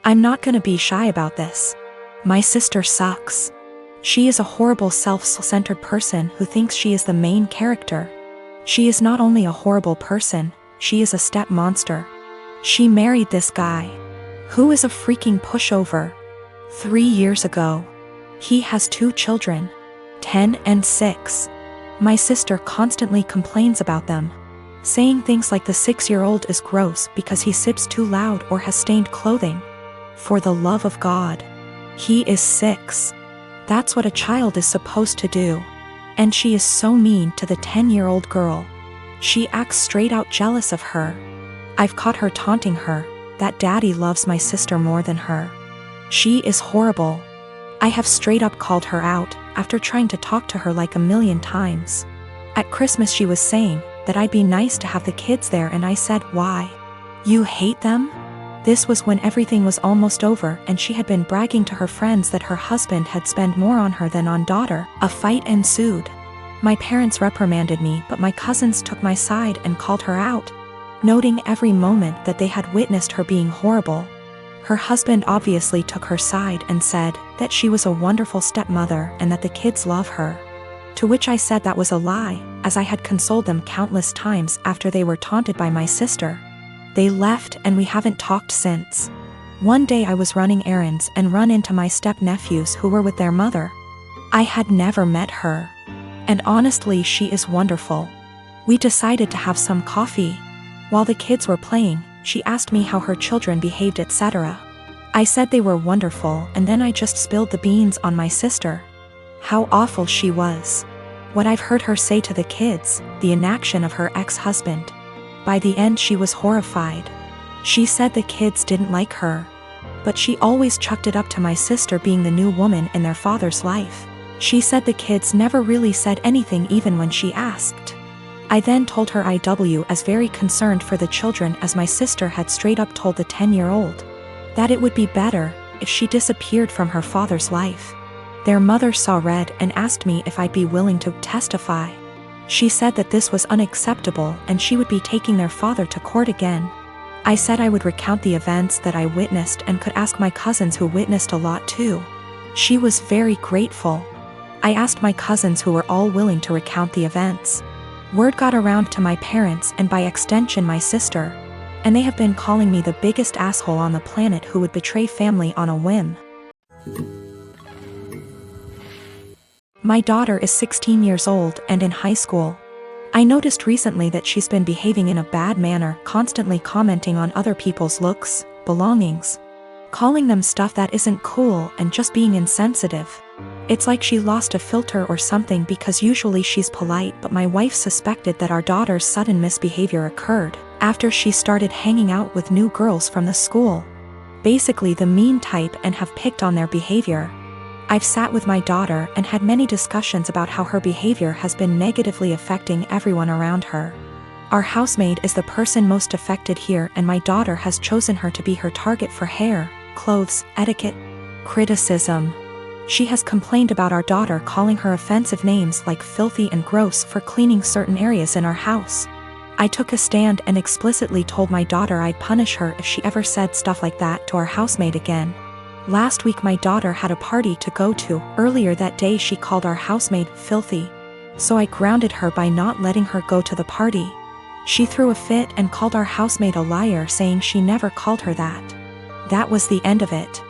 I'm not gonna be shy about this. My sister sucks. She is a horrible self-centered person who thinks she is the main character. She is not only a horrible person, she is a step monster. She married this guy, who is a freaking pushover. 3 years ago. He has 2 children, 10 and 6. My sister constantly complains about them, saying things like the 6-year-old is gross because he sips too loud or has stained clothing. For the love of God. He is 6. That's what a child is supposed to do. And she is so mean to the 10-year-old girl. She acts straight out jealous of her. I've caught her taunting her, that daddy loves my sister more than her. She is horrible. I have straight up called her out, after trying to talk to her like a million times. At Christmas she was saying that I'd be nice to have the kids there, and I said, why? You hate them? This was when everything was almost over and she had been bragging to her friends that her husband had spent more on her than on daughter. A fight ensued. My parents reprimanded me, but my cousins took my side and called her out, noting every moment that they had witnessed her being horrible. Her husband obviously took her side and said that she was a wonderful stepmother and that the kids love her. To which I said that was a lie, as I had consoled them countless times after they were taunted by my sister. They left and we haven't talked since. One day I was running errands and run into my step-nephews who were with their mother. I had never met her. And honestly, she is wonderful. We decided to have some coffee. While the kids were playing, she asked me how her children behaved, etc. I said they were wonderful, and then I just spilled the beans on my sister. How awful she was. What I've heard her say to the kids, the inaction of her ex-husband. By the end she was horrified. She said the kids didn't like her. But she always chucked it up to my sister being the new woman in their father's life. She said the kids never really said anything even when she asked. I then told her I was very concerned for the children, as my sister had straight up told the 10-year-old that it would be better if she disappeared from her father's life. Their mother saw red and asked me if I'd be willing to testify. She said that this was unacceptable and she would be taking their father to court again. I said I would recount the events that I witnessed and could ask my cousins who witnessed a lot too. She was very grateful. I asked my cousins who were all willing to recount the events. Word got around to my parents and by extension my sister, and they have been calling me the biggest asshole on the planet who would betray family on a whim. My daughter is 16 years old and in high school. I noticed recently that she's been behaving in a bad manner, constantly commenting on other people's looks, belongings, calling them stuff that isn't cool, and just being insensitive. It's like she lost a filter or something, because usually she's polite, but my wife suspected that our daughter's sudden misbehavior occurred after she started hanging out with new girls from the school. Basically the mean type, and have picked on their behavior. I've sat with my daughter and had many discussions about how her behavior has been negatively affecting everyone around her. Our housemaid is the person most affected here, and my daughter has chosen her to be her target for hair, clothes, etiquette, criticism. She has complained about our daughter calling her offensive names like filthy and gross for cleaning certain areas in our house. I took a stand and explicitly told my daughter I'd punish her if she ever said stuff like that to our housemaid again. Last week my daughter had a party to go to. Earlier that day she called our housemaid filthy. So I grounded her by not letting her go to the party. She threw a fit and called our housemaid a liar, saying she never called her that. That was the end of it.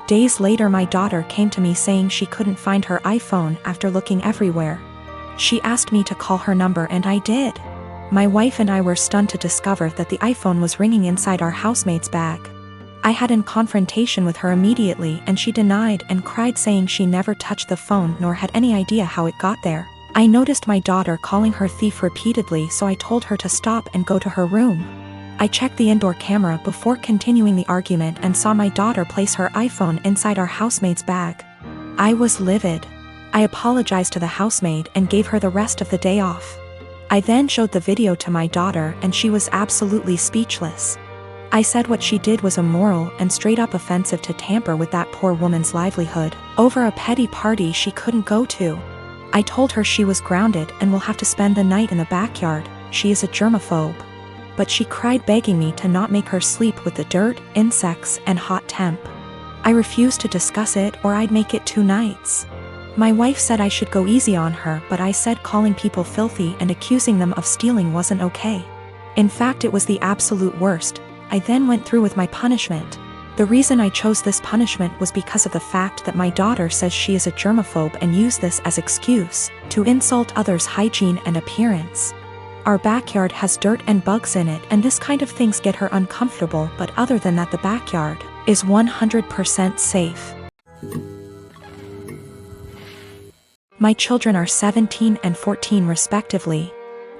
Days later my daughter came to me saying she couldn't find her iPhone after looking everywhere. She asked me to call her number and I did. My wife and I were stunned to discover that the iPhone was ringing inside our housemaid's bag. I had in confrontation with her immediately, and she denied and cried, saying she never touched the phone nor had any idea how it got there. I noticed my daughter calling her thief repeatedly, so I told her to stop and go to her room. I checked the indoor camera before continuing the argument and saw my daughter place her iPhone inside our housemaid's bag. I was livid. I apologized to the housemaid and gave her the rest of the day off. I then showed the video to my daughter and she was absolutely speechless. I said what she did was immoral and straight up offensive to tamper with that poor woman's livelihood over a petty party she couldn't go to. I told her she was grounded and will have to spend the night in the backyard. She is a germaphobe. but she cried begging me to not make her sleep with the dirt, insects, and hot temp. I refused to discuss it or I'd make it 2 nights. My wife said I should go easy on her, but I said calling people filthy and accusing them of stealing wasn't okay. In fact, it was the absolute worst. I then went through with my punishment. The reason I chose this punishment was because of the fact that my daughter says she is a germaphobe and used this as excuse to insult others' hygiene and appearance. Our backyard has dirt and bugs in it, and this kind of things get her uncomfortable, but other than that the backyard is 100% safe. My children are 17 and 14 respectively,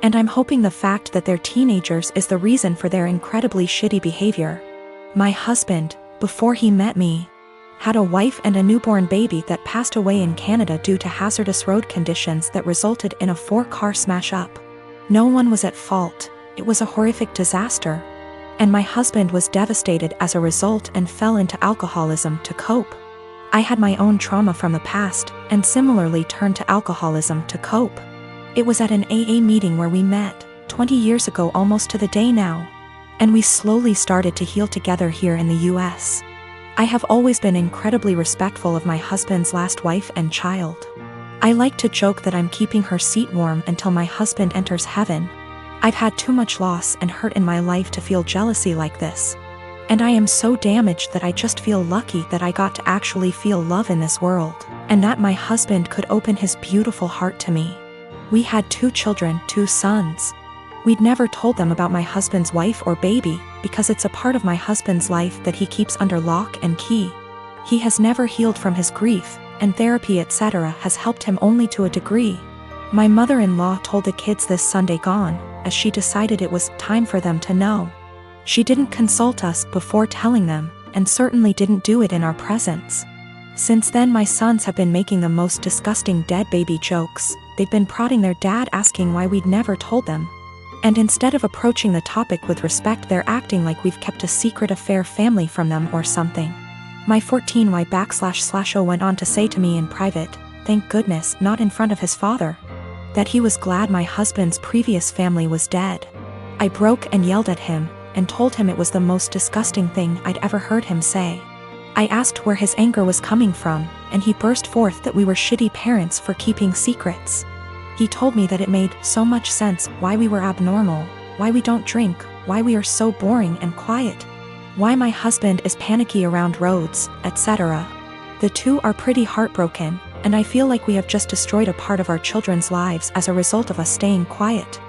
and I'm hoping the fact that they're teenagers is the reason for their incredibly shitty behavior. My husband, before he met me, had a wife and a newborn baby that passed away in Canada due to hazardous road conditions that resulted in a 4-car smash-up. No one was at fault, it was a horrific disaster. And my husband was devastated as a result and fell into alcoholism to cope. I had my own trauma from the past, and similarly turned to alcoholism to cope. It was at an AA meeting where we met, 20 years ago almost to the day now. And we slowly started to heal together here in the US. I have always been incredibly respectful of my husband's last wife and child. I like to joke that I'm keeping her seat warm until my husband enters heaven. I've had too much loss and hurt in my life to feel jealousy like this. And I am so damaged that I just feel lucky that I got to actually feel love in this world, and that my husband could open his beautiful heart to me. We had 2 children, 2 sons. We'd never told them about my husband's wife or baby, because it's a part of my husband's life that he keeps under lock and key. He has never healed from his grief, and therapy etc. has helped him only to a degree. My mother-in-law told the kids this Sunday gone, as she decided it was time for them to know. She didn't consult us before telling them, and certainly didn't do it in our presence. Since then my sons have been making the most disgusting dead baby jokes. They've been prodding their dad asking why we'd never told them. And instead of approaching the topic with respect, they're acting like we've kept a secret affair family from them or something. My 14Y//O went on to say to me in private, thank goodness, not in front of his father, that he was glad my husband's previous family was dead. I broke and yelled at him, and told him it was the most disgusting thing I'd ever heard him say. I asked where his anger was coming from, and he burst forth that we were shitty parents for keeping secrets. He told me that it made so much sense why we were abnormal, why we don't drink, why we are so boring and quiet, why my husband is panicky around roads, etc. The 2 are pretty heartbroken, and I feel like we have just destroyed a part of our children's lives as a result of us staying quiet.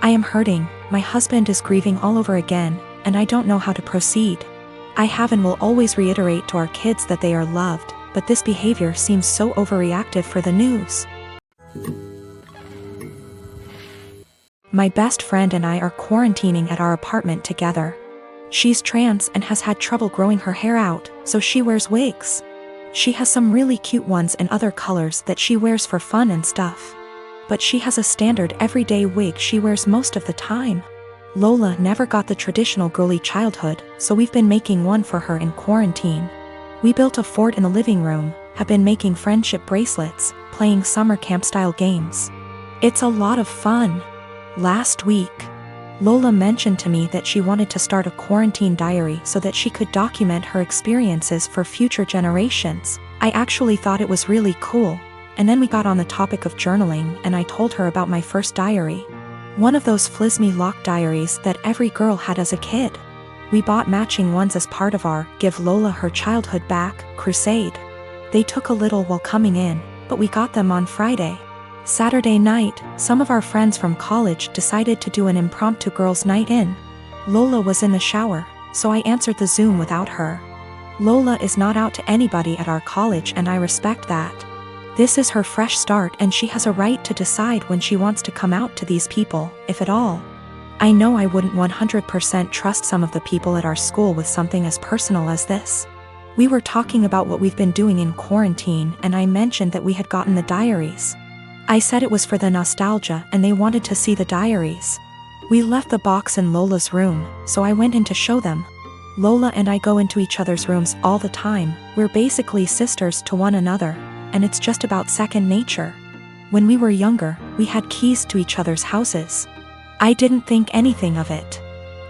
I am hurting, my husband is grieving all over again, and I don't know how to proceed. I have and will always reiterate to our kids that they are loved, but this behavior seems so overreactive for the news. My best friend and I are quarantining at our apartment together. She's trans and has had trouble growing her hair out, so she wears wigs. She has some really cute ones in other colors that she wears for fun and stuff. But she has a standard everyday wig she wears most of the time. Lola never got the traditional girly childhood, so we've been making one for her in quarantine. We built a fort in the living room, have been making friendship bracelets, playing summer camp-style games. It's a lot of fun. Last week, Lola mentioned to me that she wanted to start a quarantine diary so that she could document her experiences for future generations. I actually thought it was really cool, and then we got on the topic of journaling and I told her about my first diary. One of those flismy lock diaries that every girl had as a kid. We bought matching ones as part of our Give Lola Her Childhood Back crusade. They took a little while coming in, but we got them on Friday. Saturday night, some of our friends from college decided to do an impromptu girls' night in. Lola was in the shower, so I answered the Zoom without her. Lola is not out to anybody at our college and I respect that. This is her fresh start and she has a right to decide when she wants to come out to these people, if at all. I know I wouldn't 100% trust some of the people at our school with something as personal as this. We were talking about what we've been doing in quarantine and I mentioned that we had gotten the diaries. I said it was for the nostalgia and they wanted to see the diaries. We left the box in Lola's room, so I went in to show them. Lola and I go into each other's rooms all the time, we're basically sisters to one another, and it's just about second nature. When we were younger, we had keys to each other's houses. I didn't think anything of it.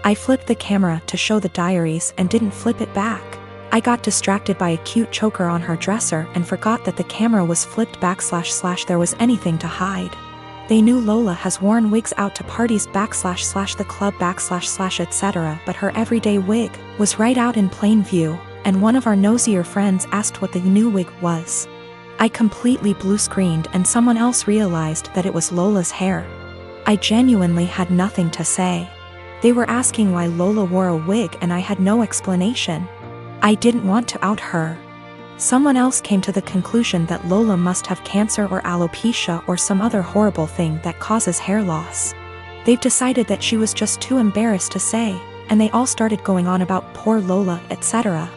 I flipped the camera to show the diaries and didn't flip it back. I got distracted by a cute choker on her dresser and forgot that the camera was flipped back / there was anything to hide. They knew Lola has worn wigs out to parties / the club / etc., but her everyday wig was right out in plain view, and one of our nosier friends asked what the new wig was. I completely blue-screened and someone else realized that it was Lola's hair. I genuinely had nothing to say. They were asking why Lola wore a wig and I had no explanation. I didn't want to out her. Someone else came to the conclusion that Lola must have cancer or alopecia or some other horrible thing that causes hair loss. They've decided that she was just too embarrassed to say, and they all started going on about poor Lola, etc.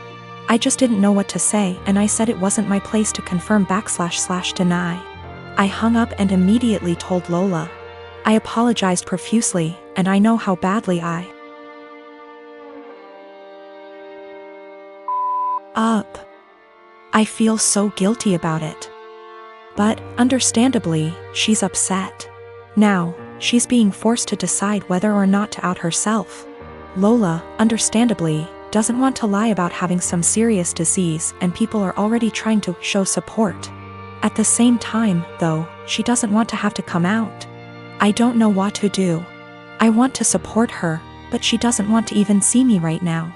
I just didn't know what to say, and I said it wasn't my place to confirm / deny. I hung up and immediately told Lola. I apologized profusely, and I know how badly I I feel so guilty about it. But, understandably, she's upset. Now, she's being forced to decide whether or not to out herself. Lola, understandably, doesn't want to lie about having some serious disease, and people are already trying to show support. At the same time, though, she doesn't want to have to come out. I don't know what to do. I want to support her, but she doesn't want to even see me right now.